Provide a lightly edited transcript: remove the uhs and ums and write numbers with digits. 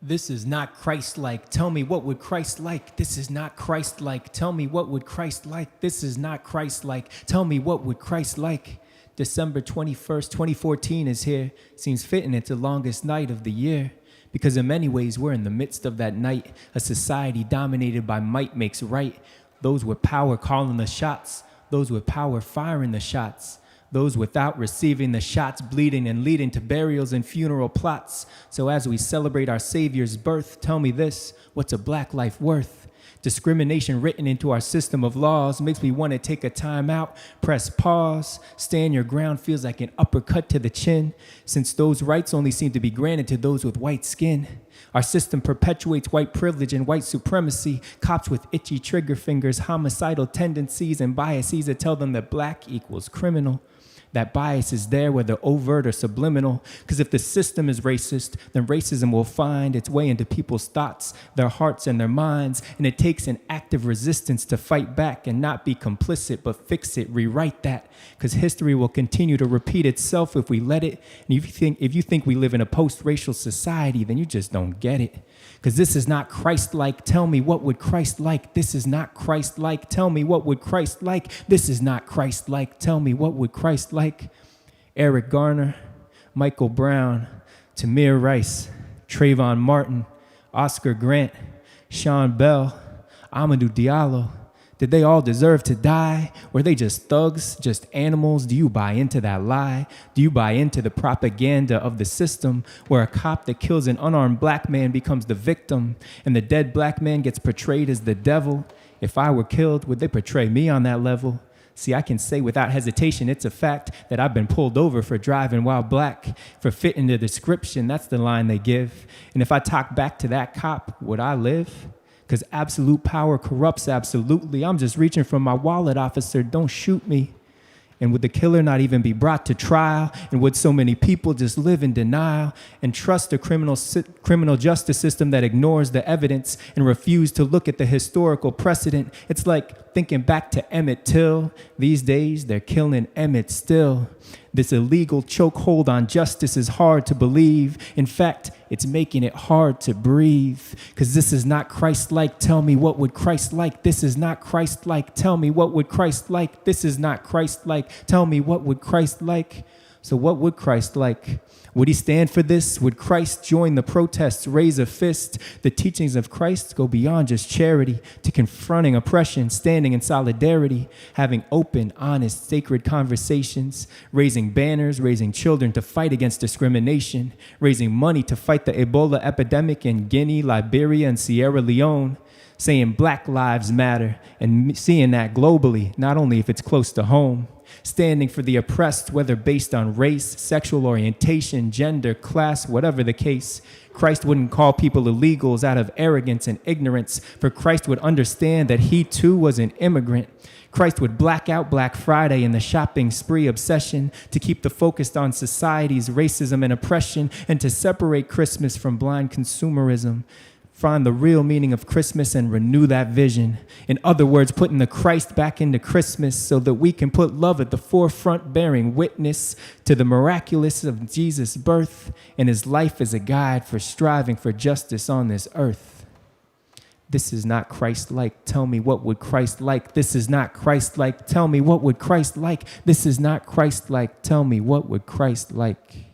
This is not Christ-like. Tell me, what would Christ like? This is not Christ-like. Tell me, what would Christ like? This is not Christ-like. Tell me, what would Christ like? December 21st, 2014 is here. Seems fitting it's the longest night of the year. Because in many ways, we're in the midst of that night. A society dominated by might makes right. Those with power calling the shots. Those with power firing the shots. Those without receiving the shots, bleeding and leading to burials and funeral plots. So as we celebrate our Savior's birth, tell me this, what's a black life worth? Discrimination written into our system of laws makes me want to take a time out, press pause. Stand your ground feels like an uppercut to the chin, since those rights only seem to be granted to those with white skin. Our system perpetuates white privilege and white supremacy, cops with itchy trigger fingers, homicidal tendencies and biases that tell them that black equals criminal. That bias is there whether overt or subliminal, because if the system is racist, then racism will find its way into people's thoughts, their hearts and their minds, and it takes an active resistance to fight back and not be complicit, but fix it, rewrite that, because history will continue to repeat itself if we let it. And if you think we live in a post-racial society, then you just don't get it. Because this is not Christ-like. Tell me, what would Christ like? This is not Christ-like. Tell me, what would Christ like? This is not Christ-like. Tell me, what would Christ like? Eric Garner, Michael Brown, Tamir Rice, Trayvon Martin, Oscar Grant, Sean Bell, Amadou Diallo. Did they all deserve to die? Were they just thugs, just animals? Do you buy into that lie? Do you buy into the propaganda of the system where a cop that kills an unarmed black man becomes the victim and the dead black man gets portrayed as the devil? If I were killed, would they portray me on that level? See, I can say without hesitation, it's a fact that I've been pulled over for driving while black, for fitting the description. That's the line they give. And if I talk back to that cop, would I live? Because absolute power corrupts absolutely. I'm just reaching for my wallet, officer. Don't shoot me. And would the killer not even be brought to trial? And would so many people just live in denial and trust a criminal justice system that ignores the evidence and refuse to look at the historical precedent? It's like thinking back to Emmett Till. These days, they're killing Emmett still. This illegal chokehold on justice is hard to believe. In fact, it's making it hard to breathe. Because this is not Christ-like. Tell me, what would Christ like? This is not Christ-like. Tell me, what would Christ like? This is not Christ-like. Tell me, what would Christ like? So what would Christ like? Would he stand for this? Would Christ join the protests, raise a fist? The teachings of Christ go beyond just charity to confronting oppression, standing in solidarity, having open, honest, sacred conversations, raising banners, raising children to fight against discrimination, raising money to fight the Ebola epidemic in Guinea, Liberia, and Sierra Leone, saying Black Lives Matter and seeing that globally, not only if it's close to home. Standing for the oppressed, whether based on race, sexual orientation, gender, class, whatever the case. Christ wouldn't call people illegals out of arrogance and ignorance, for Christ would understand that he too was an immigrant. Christ would black out Black Friday in the shopping spree obsession to keep the focus on society's racism and oppression and to separate Christmas from blind consumerism. Find the real meaning of Christmas and renew that vision. In other words, putting the Christ back into Christmas so that we can put love at the forefront, bearing witness to the miraculous of Jesus' birth and his life as a guide for striving for justice on this earth. This is not Christ-like. Tell me, what would Christ like? This is not Christ-like. Tell me, what would Christ like? This is not Christ-like. Tell me, what would Christ like?